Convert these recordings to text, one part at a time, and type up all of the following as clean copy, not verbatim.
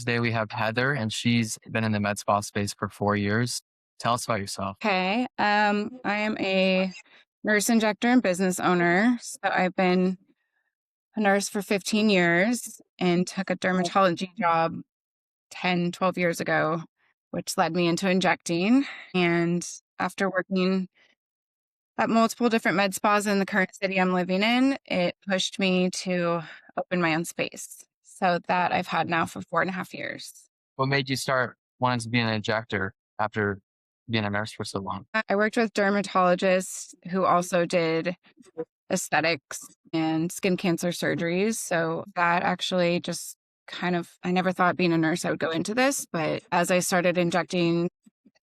today we have Heather, and she's been in the med spa space for 4 years. Tell us about yourself. Okay. I am a nurse injector and business owner. So I've been a nurse for 15 years and took a dermatology job 10, 12 years ago, which led me into injecting. And after working at multiple different med spas in the current city I'm living in, it pushed me to open my own space. So that I've had now for 4.5 years. What made you start wanting to be an injector after being a nurse for so long? I worked with dermatologists who also did aesthetics and skin cancer surgeries. So that actually just I never thought being a nurse I would go into this, but as I started injecting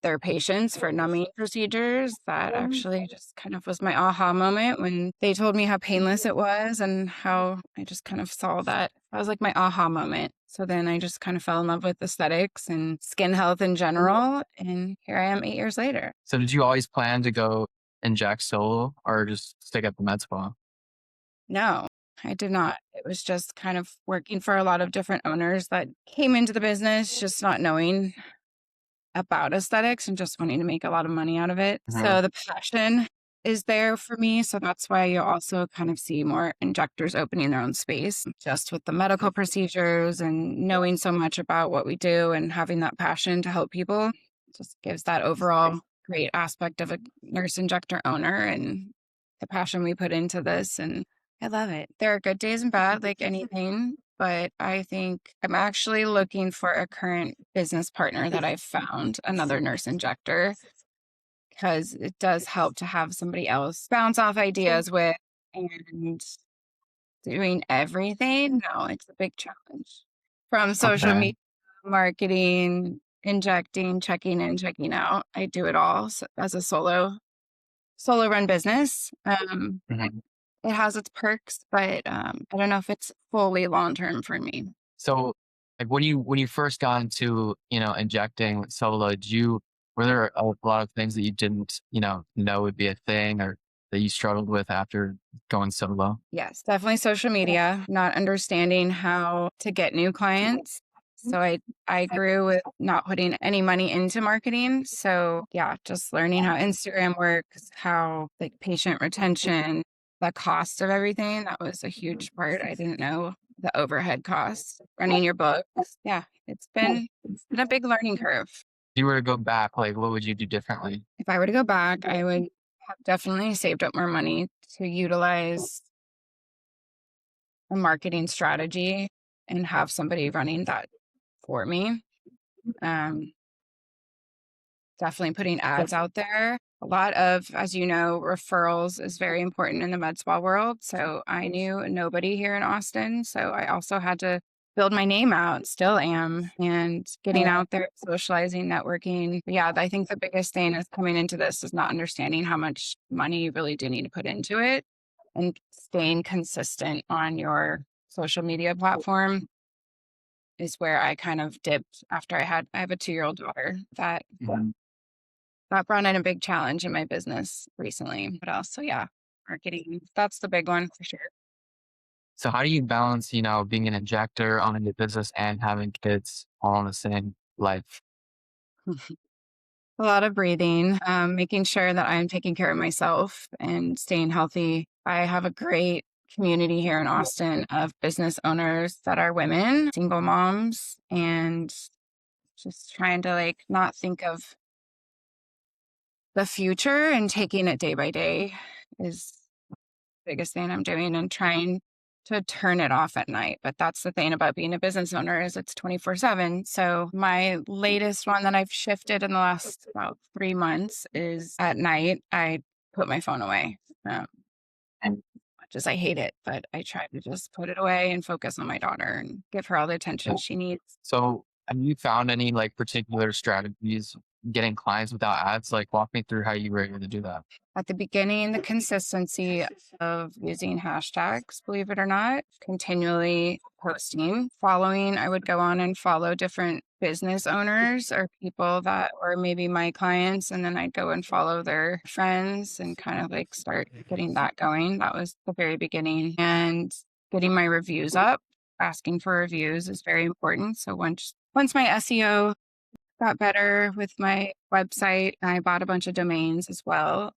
their patients for numbing procedures, that actually just kind of was my aha moment when they told me how painless it was and how I just kind of saw that. That was like my aha moment. So then I just kind of fell in love with aesthetics and skin health in general. And here I am 8 years later. So did you always plan to go inject solo or just stick at the med spa? No, I did not. It was just kind of working for a lot of different owners that came into the business just not knowing about aesthetics and just wanting to make a lot of money out of it. Mhm. So the passion is there for me. So that's why you also kind of see more injectors opening their own space just with the medical procedures and knowing so much about what we do and having that passion to help people just gives that overall great aspect of a nurse injector owner and the passion we put into this. And I love it. There are good days and bad, like anything, but I think I'm actually looking for a current business partner that I've found, another nurse injector, because it does help to have somebody else bounce off ideas with and doing everything. No, it's a big challenge from social Okay. media, marketing, injecting, checking in, checking out. I do it all as a solo run business. Mhm. It has its perks, but I don't know if it's fully long term for me. So like when you first got into, injecting solo, were there a lot of things that you didn't, know would be a thing or that you struggled with after going solo? Yes, definitely social media, not understanding how to get new clients. So I grew with not putting any money into marketing. So yeah, just learning how Instagram works, how like patient retention, the cost of everything. That was a huge part. I didn't know the overhead costs, running your books. Yeah, it's been a big learning curve. If you were to go back, like what would you do differently? If I were to go back, I would have definitely saved up more money to utilize a marketing strategy and have somebody running that for me. Um, Definitely putting ads out there. A lot of, as you know, referrals is very important in the med spa world. So I knew nobody here in Austin. So I also had to build my name out, still am, and getting out there, socializing, networking. Yeah, I think the biggest thing is coming into this is not understanding how much money you really do need to put into it and staying consistent on your social media platform is where I kind of dipped after I have a 2-year-old daughter Mhm. that brought in a big challenge in my business recently. What else? So yeah, marketing. That's the big one for sure. So how do you balance, being an injector, owning a business and having kids all in the same life? A lot of breathing, making sure that I'm taking care of myself and staying healthy. I have a great community here in Austin of business owners that are women, single moms, and just trying to like not think of the future and taking it day by day is the biggest thing I'm doing and trying to turn it off at night. But that's the thing about being a business owner is it's 24/7. So my latest one that I've shifted in the last about 3 months is at night, I put my phone away. And much as I hate it, but I try to just put it away and focus on my daughter and give her all the attention she needs. So have you found any like particular strategies getting clients without ads? Like walk me through how you were able to do that. At the beginning, the consistency of using hashtags, believe it or not, continually posting, following. I would go on and follow different business owners or people that were maybe my clients, and then I'd go and follow their friends and kind of like start getting that going. That was the very beginning. And getting my reviews up, asking for reviews is very important. So once once my SEO got better with my website, I bought a bunch of domains as well.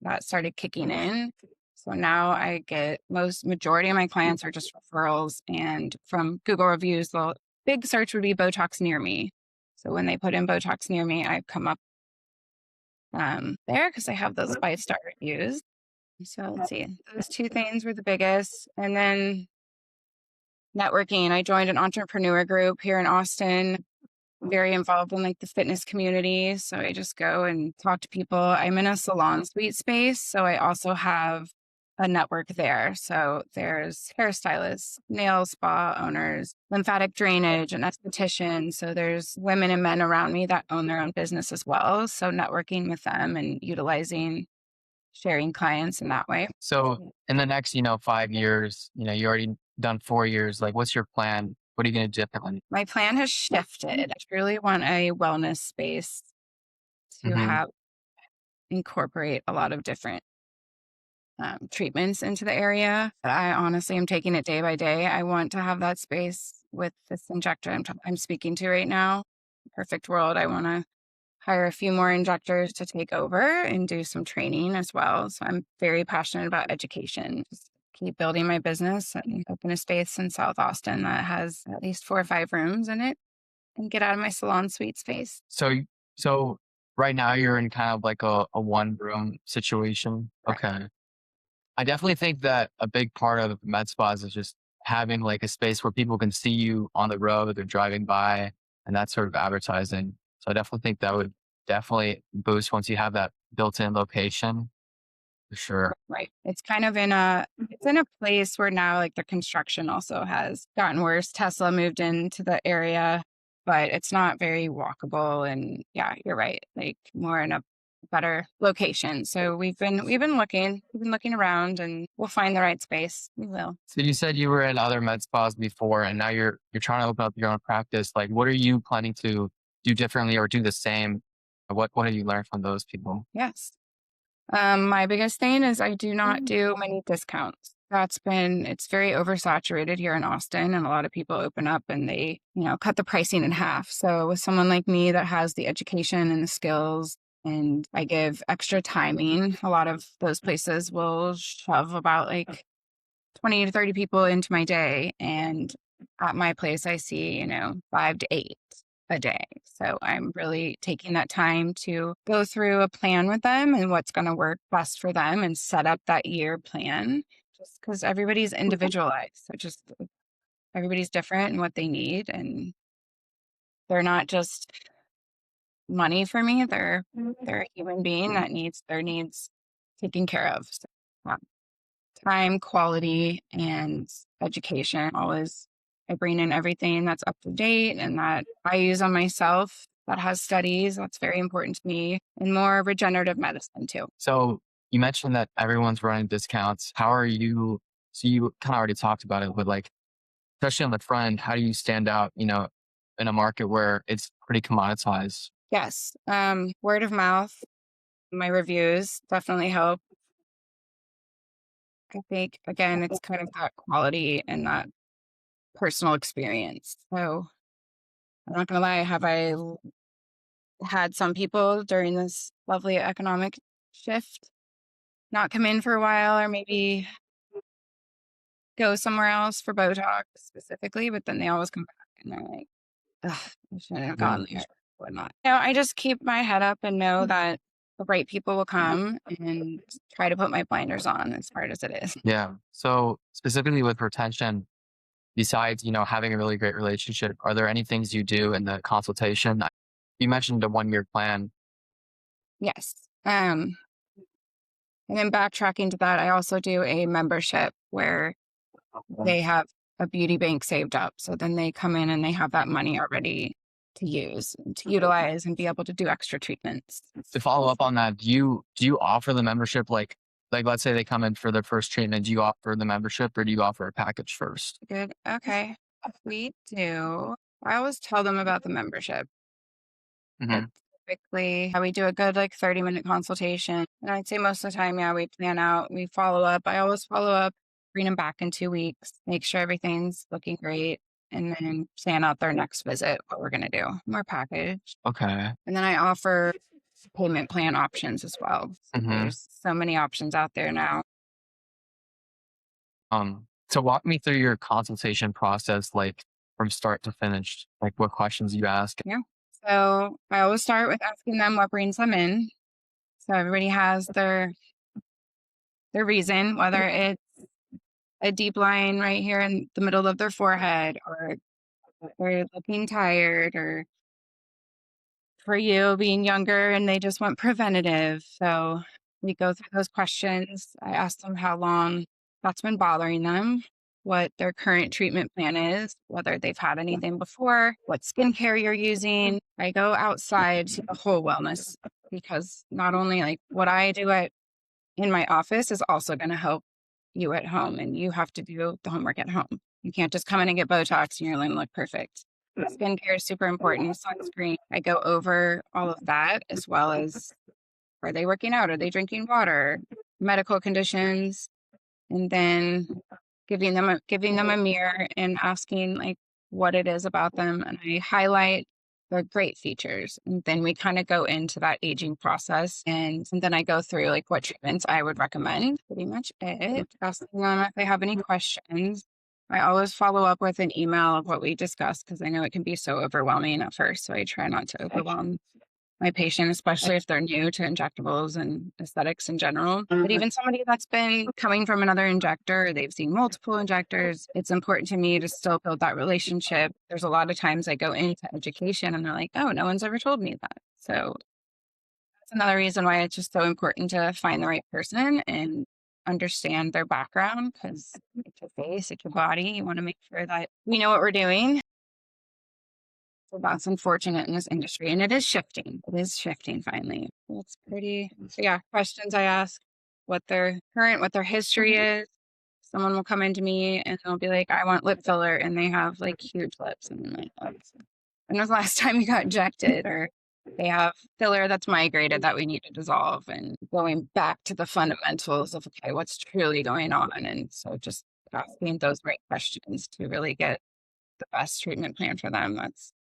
That started kicking in. So now I get majority of my clients are just referrals, and from Google reviews, the big search would be Botox near me. So when they put in Botox near me, I come up there because I have those 5-star reviews. So let's see, those two things were the biggest. And then networking. I joined an entrepreneur group here in Austin, very involved in like the fitness community. So I just go and talk to people. I'm in a salon suite space. So I also have a network there. So there's hairstylists, nail spa owners, lymphatic drainage, and estheticians. So there's women and men around me that own their own business as well. So networking with them and utilizing sharing clients in that way. So in the next, 5 years, you already done 4 years. Like, what's your plan? What are you going to do differently? My plan has shifted. I really want a wellness space to Hmm. have incorporate a lot of different treatments into the area. But I honestly am taking it day by day. I want to have that space with this injector I'm speaking to right now. Perfect world. I want to hire a few more injectors to take over and do some training as well. So I'm very passionate about education. Just keep building my business and open a space in South Austin that has at least 4 or 5 rooms in it and get out of my salon suite space. So right now you're in kind of like a one room situation. Right. Okay. I definitely think that a big part of med spas is just having like a space where people can see you on the road, they're driving by, and that sort of advertising. So I definitely think that would definitely boost once you have that built-in location for sure. Right. It's in a place where now like the construction also has gotten worse. Tesla moved into the area, but it's not very walkable, and yeah, you're right. Like more in a better location. So we've been looking around, and we'll find the right space. We will. So you said you were in other med spas before, and now you're trying to open up your own practice. Like, what are you planning to do differently or do the same? What have you learned from those people? Yes. My biggest thing is I do not do many discounts. It's very oversaturated here in Austin, and a lot of people open up and they, cut the pricing in half. So with someone like me that has the education and the skills, and I give extra timing, a lot of those places will shove about like 20 to 30 people into my day. And at my place, I see, 5 to 8 a day. So I'm really taking that time to go through a plan with them and what's going to work best for them and set up that year plan just because everybody's individualized. So just everybody's different in what they need. And they're not just money for me. They're a human being that needs their needs taken care of. So, time, quality, and education. Always, I bring in everything that's up to date and that I use on myself that has studies. That's very important to me, and more regenerative medicine too. So you mentioned that everyone's running discounts. How are you? So you kind of already talked about it, but like, especially on the front end, how do you stand out, in a market where it's pretty commoditized? Yes. Word of mouth, my reviews definitely help. I think, again, it's kind of that quality and that personal experience. So I'm not going to lie, have had some people during this lovely economic shift not come in for a while or maybe go somewhere else for Botox specifically, but then they always come back and they're like, ugh, I shouldn't have gone there, whatnot. I just keep my head up and know that the right people will come and try to put my blinders on as hard as it is. Yeah. So specifically with retention, besides, having a really great relationship, are there any things you do in the consultation? You mentioned a 1 year plan. Yes. And then backtracking to that, I also do a membership where they have a beauty bank saved up. So then they come in and they have that money already to use and to utilize and be able to do extra treatments. To follow up on that, do you offer the membership like let's say they come in for their first treatment, do you offer the membership or do you offer a package first? Good. Okay. We do. I always tell them about the membership. Hmm. It's typically how we do a good like 30-minute consultation. And I'd say most of the time, yeah, we plan out, we follow up. I always follow up, bring them back in 2 weeks, make sure everything's looking great. and then plan out their next visit, what we're going to do. More package. Okay. And then I offer payment plan options as well. Mhm. There's so many options out there now. So walk me through your consultation process, like from start to finish, like what questions you ask. Yeah. So I always start with asking them what brings them in. So everybody has their reason, whether it's a deep line right here in the middle of their forehead, or they're looking tired, or for you being younger and they just want preventative. So we go through those questions. I ask them how long that's been bothering them, what their current treatment plan is, whether they've had anything before, what skincare you're using. I go outside to the whole wellness, because not only like what I do in my office is also going to help you at home, and you have to do the homework at home. You can't just come in and get Botox and you're going to look perfect. Skincare is super important. Sunscreen. I go over all of that, as well as, are they working out? Are they drinking water? Medical conditions, and then giving them a mirror and asking like what it is about them, and I highlight the great features, and then we kind of go into that aging process, and then I go through like what treatments I would recommend. Pretty much it. Asking them if they have any questions. I always follow up with an email of what we discussed, because I know it can be so overwhelming at first, so I try not to overwhelm my patient, especially if they're new to injectables and aesthetics in general. But even somebody that's been coming from another injector, they've seen multiple injectors, it's important to me to still build that relationship. There's a lot of times I go into education and they're like, oh, no one's ever told me that. So that's another reason why it's just so important to find the right person and understand their background, because it's your face, it's your body. You want to make sure that we know what we're doing. So that's unfortunate in this industry, and it is shifting. It is shifting finally. It's pretty, so yeah, questions I ask, what their history is. Someone will come into me and they'll be like, I want lip filler, and they have like huge lips. And I'm like, oh, when was the last time you got injected? Or they have filler that's migrated that we need to dissolve, and going back to the fundamentals of, okay, what's truly going on? And so just asking those right questions to really get the best treatment plan for them. That's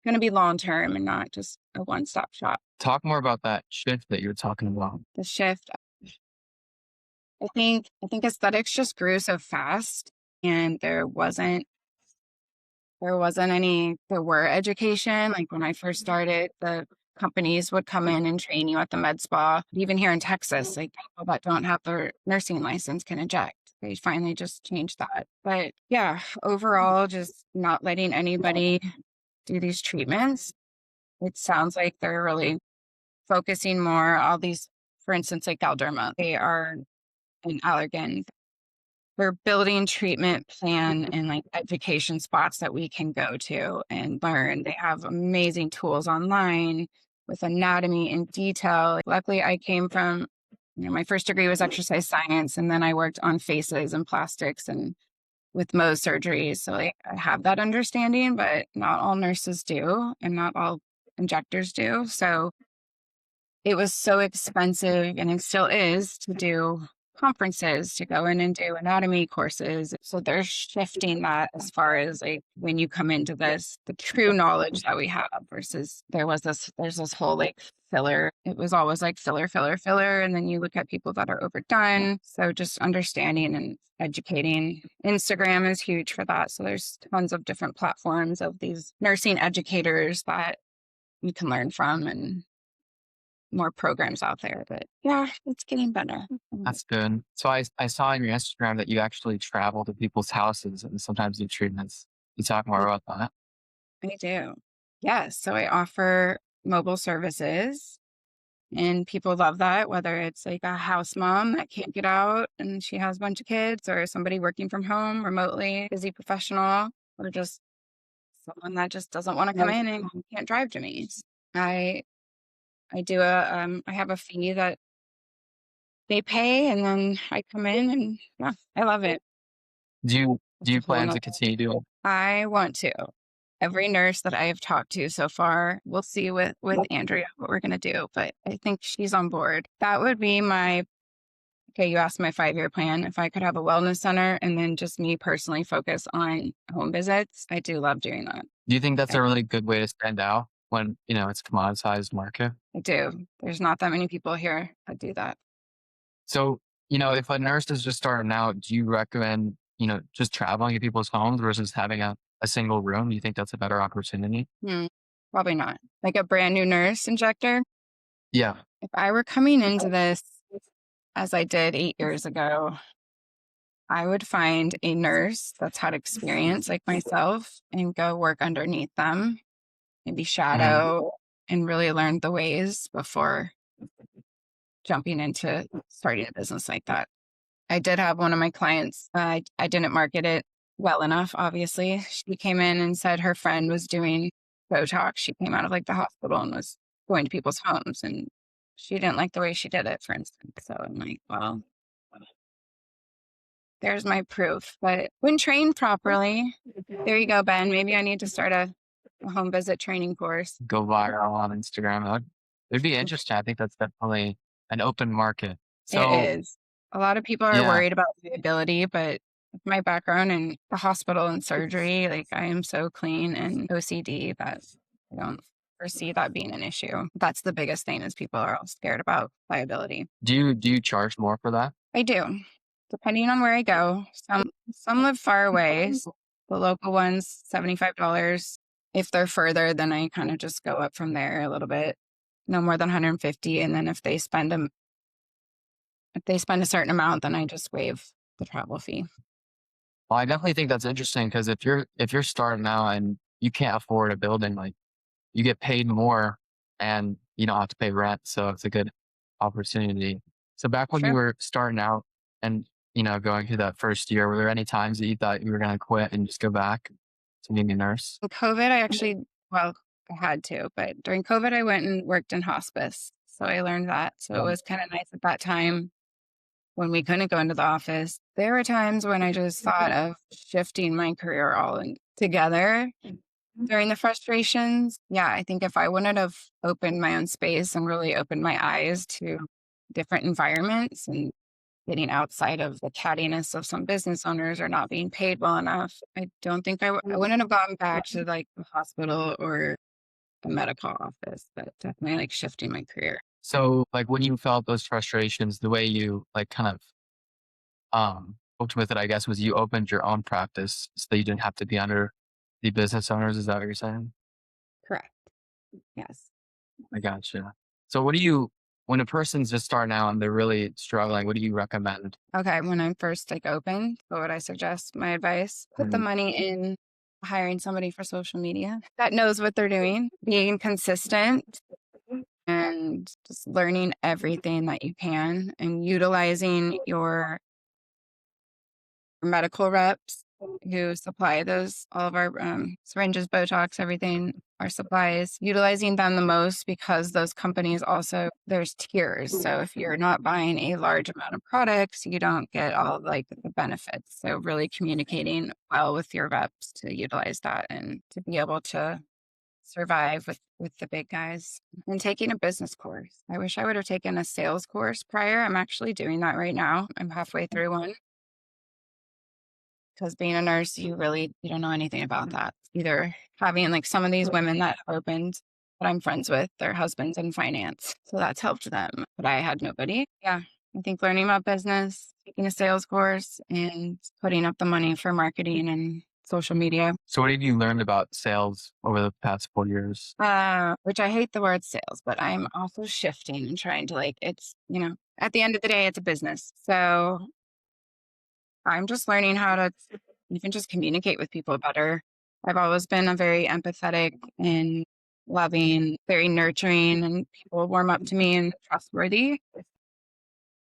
going to be long term and not just a one stop shop. Talk more about that shift that you're talking about. The shift, I think aesthetics just grew so fast, and there were education. Like when I first started, the companies would come in and train you at the med spa. Even here in Texas, like people that don't have their nursing license can inject. They finally just changed that. But yeah, overall, just not letting anybody do these treatments. It sounds like they're really focusing more all these, for instance, like Galderma, they are an Allergan. We're building treatment plan and like education spots that we can go to and learn. They have amazing tools online with anatomy in detail. Luckily, I came from, my first degree was exercise science, and then I worked on faces and plastics and with Mohs surgeries. So like, I have that understanding, but not all nurses do, and not all injectors do. So it was so expensive, and it still is, to do conferences, to go in and do anatomy courses. So they're shifting that, as far as like when you come into this, the true knowledge that we have, versus there's this whole like filler. It was always like filler, filler, filler. And then you look at people that are overdone. So just understanding and educating. Instagram is huge for that. So there's tons of different platforms of these nursing educators that you can learn from, and more programs out there. But yeah, it's getting better. That's good. So I saw on your Instagram that you actually travel to people's houses and sometimes do treatments. You talk more about that? I do. Yes. So I offer mobile services, and people love that, whether it's like a house mom that can't get out and she has a bunch of kids, or somebody working from home remotely, busy professional, or just someone that just doesn't want to come in and can't drive to me. I I have a fee that they pay, and then I come in, and yeah, I love it. Do It's a you whole plan to nother. continue doing? I want to. Every nurse that I have talked to so far, we'll see with Andrea what we're gonna do, but I think she's on board. That would be my okay, you asked my 5-year plan. If I could have a wellness center and then just me personally focus on home visits, I do love doing that. Do you think that's I, a really good way to stand out when, it's a commoditized market? I do. There's not that many people here that do that. So, if a nurse is just starting out, do you recommend, just traveling to people's homes versus having a single room? Do you think that's a better opportunity? Hmm, probably not. Like a brand new nurse injector. Yeah. If I were coming into this as I did 8 years ago, I would find a nurse that's had experience like myself and go work underneath them, maybe Mhm. shadow and really learn the ways before jumping into starting a business like that. I did have one of my clients, I didn't market it well enough, obviously. She came in and said her friend was doing Botox. She came out of like the hospital and was going to people's homes and she didn't like the way she did it, for instance. So I'm like, well, there's my proof. But when trained properly, there you go, Ben. Maybe I need to start a home visit training course. Go viral on Instagram. It'd be interesting. I think that's definitely an open market. It So, is. A lot of people are yeah. worried about liability, but with my background in the hospital and surgery, like I am so clean and OCD that I don't foresee that being an issue. That's the biggest thing is people are all scared about liability. Do you charge more for that? I do. Depending on where I go. Some live far away. The local ones, $75. If they're further, then I kind of just go up from there a little bit. No more than 150. And then if they spend a certain amount, then I just waive the travel fee. Well, I definitely think that's interesting because if you're starting out and you can't afford a building, like you get paid more and you don't have to pay rent. So it's a good opportunity. So back when you Sure. were starting out and, going through that first year, were there any times that you thought you were going to quit and just go back to being a nurse? In COVID, I actually, well, I had to, but during COVID, I went and worked in hospice. So I learned that. So it was kind of nice at that time when we couldn't go into the office. There were times when I just thought of shifting my career all in together during the frustrations. Yeah, I think if I wouldn't have opened my own space and really opened my eyes to different environments and getting outside of the cattiness of some business owners or not being paid well enough, I don't think I wouldn't have gone back to like the hospital or the medical office, but definitely like shifting my career. So like when you felt those frustrations, the way you like kind of coped with it, I guess, was you opened your own practice so that you didn't have to be under the business owners. Is that what you're saying? Correct. Yes. I gotcha. So when a person's just starting out and they're really struggling, what do you recommend? Okay. When I'm first like open, what would I suggest? My advice, put the Mhm. money in hiring somebody for social media that knows what they're doing, being consistent and just learning everything that you can and utilizing your medical reps who supply those all of our syringes, Botox, everything, our supplies, utilizing them the most because those companies also there's tiers. So if you're not buying a large amount of products, you don't get all like the benefits. So really communicating well with your reps to utilize that and to be able to survive with the big guys and taking a business course. I wish I would have taken a sales course prior. I'm actually doing that right now. I'm halfway through one because being a nurse, you don't know anything about that. Either having like some of these women that opened that I'm friends with, their husbands in finance. So that's helped them. But I had nobody. Yeah. I think learning about business, taking a sales course and putting up the money for marketing and social media. So what have you learned about sales over the past 4 years? Which I hate the word sales, but I'm also shifting and trying to like it's, at the end of the day, it's a business. So I'm just learning how to even just communicate with people better. I've always been a very empathetic and loving, very nurturing, and people warm up to me and trustworthy.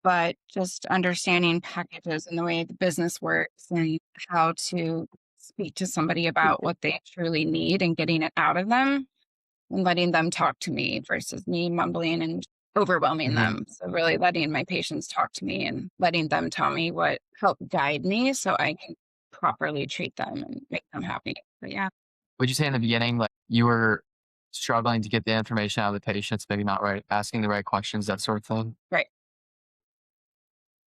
But just understanding packages and the way the business works and how to speak to somebody about what they truly need and getting it out of them and letting them talk to me versus me mumbling and overwhelming Mhm. them. So really letting my patients talk to me and letting them tell me what helped guide me so I can properly treat them and make them happy. But yeah, Would you say in the beginning, like you were struggling to get the information out of the patients, maybe not right, asking the right questions, that sort of thing? right.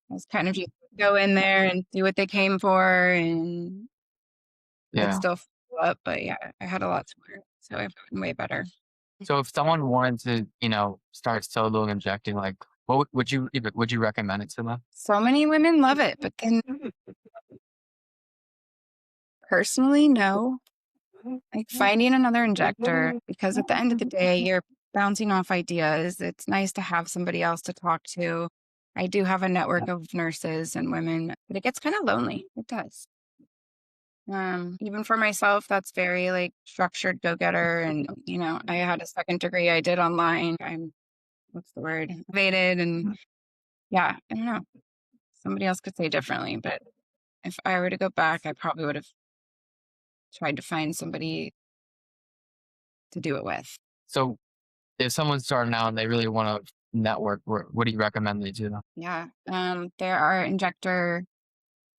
was kind of just go in there and do what they came for, and I'd Yeah. still follow up, but yeah, I had a lot to learn, so I've gotten way better. So if someone wanted to, start solo injecting, like, what would you recommend it to them? So many women love it, but then personally, no. Like finding another injector, because at the end of the day, you're bouncing off ideas. It's nice to have somebody else to talk to. I do have a network of nurses and women, but it gets kind of lonely. It does. Even for myself, that's very like structured go getter. And, I had a second degree I did online. I'm, what's the word? Motivated. And yeah, I don't know. Somebody else could say differently, but if I were to go back, I probably would have tried to find somebody to do it with. So if someone's starting out and they really want to network, what do you recommend they do? Yeah. There are injector,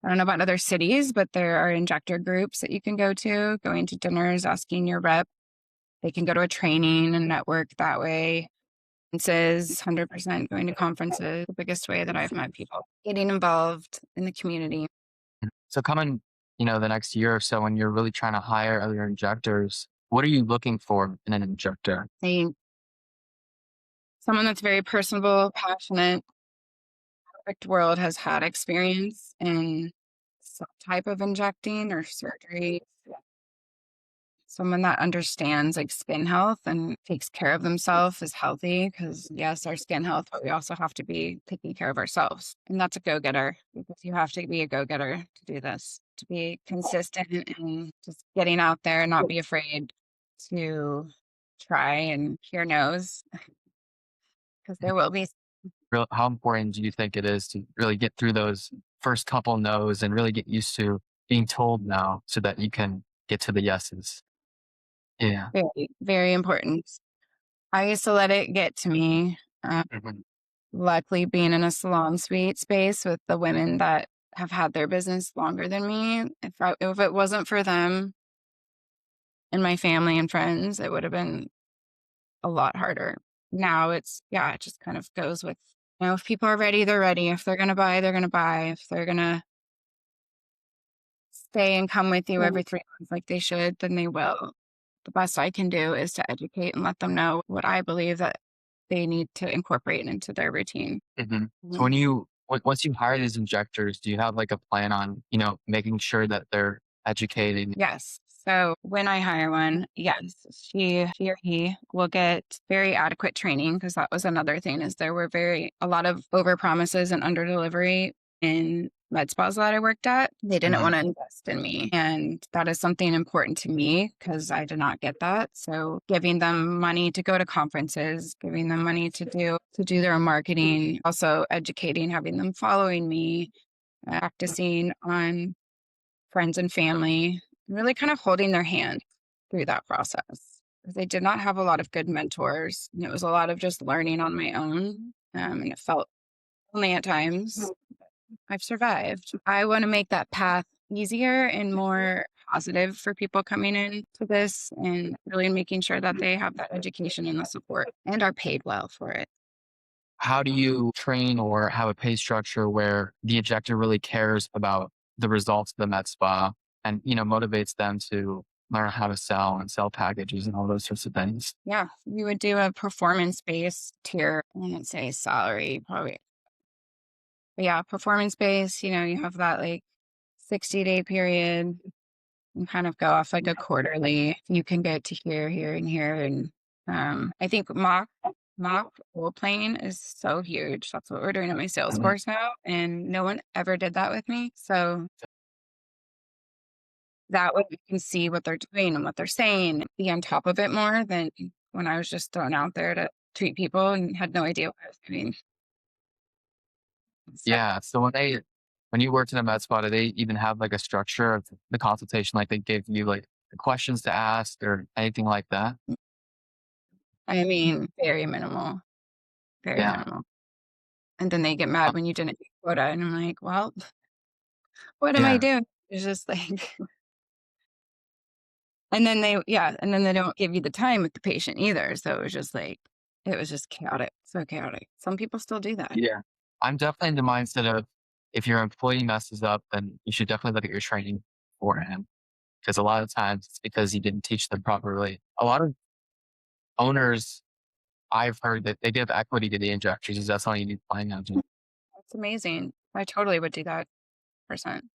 I don't know about other cities, but there are injector groups that you can go to, going to dinners, asking your rep. They can go to a training and network that way. Conferences, 100% going to conferences, the biggest way that I've met people. Getting involved in the community. So coming, the next year or so, when you're really trying to hire other injectors, what are you looking for in an injector? They, someone that's very personable, passionate, perfect world, has had experience in some type of injecting or surgery. Someone that understands like skin health and takes care of themselves is healthy, because yes, our skin health, but we also have to be taking care of ourselves. And that's a go-getter, because you have to be a go-getter to do this, to be consistent and just getting out there and not be afraid to try and hear no's, because there will be. How important do you think it is to really get through those first couple no's and really get used to being told no so that you can get to the yeses? Yeah. Very, very important. I used to let it get to me. Mhm. Luckily, being in a salon suite space with the women that have had their business longer than me, if it wasn't for them and my family and friends, it would have been a lot harder. Now it's, yeah, it just kind of goes with, if people are ready, they're ready. If they're going to buy, they're going to buy. If they're going to stay and come with you every 3 months like they should, then they will. The best I can do is to educate and let them know what I believe that they need to incorporate into their routine. Mhm. So Mhm. once you hire these injectors, do you have like a plan on, making sure that they're educated? Yes. So when I hire one, yes, she or he will get very adequate training, because that was another thing, is there were a lot of over promises and under delivery in med spas that I worked at. They didn't Mhm. want to invest in me. And that is something important to me, because I did not get that. So giving them money to go to conferences, giving them money to do their marketing, also educating, having them following me, practicing on friends and family, really kind of holding their hand through that process. 'Cause they did not have a lot of good mentors. And it was a lot of just learning on my own. And it felt lonely at times. I've survived. I want to make that path easier and more positive for people coming into this, and really making sure that they have that education and the support and are paid well for it. How do you train or have a pay structure where the injector really cares about the results of the med spa and, motivates them to learn how to sell and sell packages and all those sorts of things? Yeah, we would do a performance based tier. I wouldn't say salary, probably. But yeah, performance based, you have that like 60-day period, and kind of go off like a quarterly. You can get to here, here, and here. And I think mock role playing is so huge. That's what we're doing at my sales Mhm. course now. And no one ever did that with me. So that way you can see what they're doing and what they're saying, be on top of it more than when I was just thrown out there to treat people and had no idea what I was doing. So Yeah. So when you worked in a med spa, do they even have like a structure of the consultation? Like they give you like the questions to ask or anything like that? I mean, very minimal, very Yeah. minimal. And then they get mad when you didn't hit quota, and I'm like, "Well, what am I Yeah. doing?" It's just like and then they don't give you the time with the patient either, so it was just chaotic, so chaotic. Some people still do that. Yeah. I'm definitely in the mindset of if your employee messes up, then you should definitely look at your training for him. Because a lot of times it's because you didn't teach them properly. A lot of owners, I've heard that they give equity to the injectors, 'cause that's all you need planning on. That's amazing. I totally would do that percent.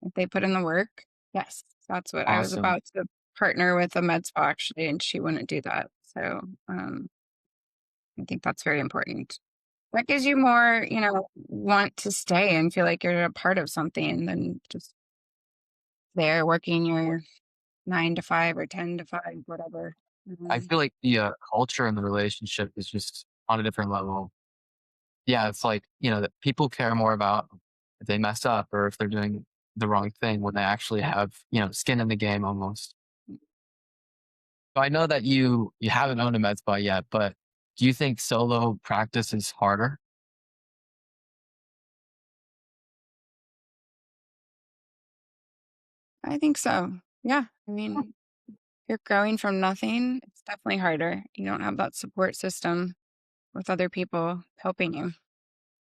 If they put in the work, yes, that's what I was Awesome. about to partner with a med spa actually, and she wouldn't do that. So, I think that's very important. That gives you more, want to stay and feel like you're a part of something than just there working your 9 to 5 or 10 to 5, whatever. I Mhm. feel like the culture in the relationship is just on a different level. Yeah, it's like, that people care more about if they mess up or if they're doing the wrong thing when they actually have, skin in the game almost. So I know that you haven't owned a med spa yet, but do you think solo practice is harder? I think so. Yeah. I mean, you're growing from nothing. It's definitely harder. You don't have that support system with other people helping you.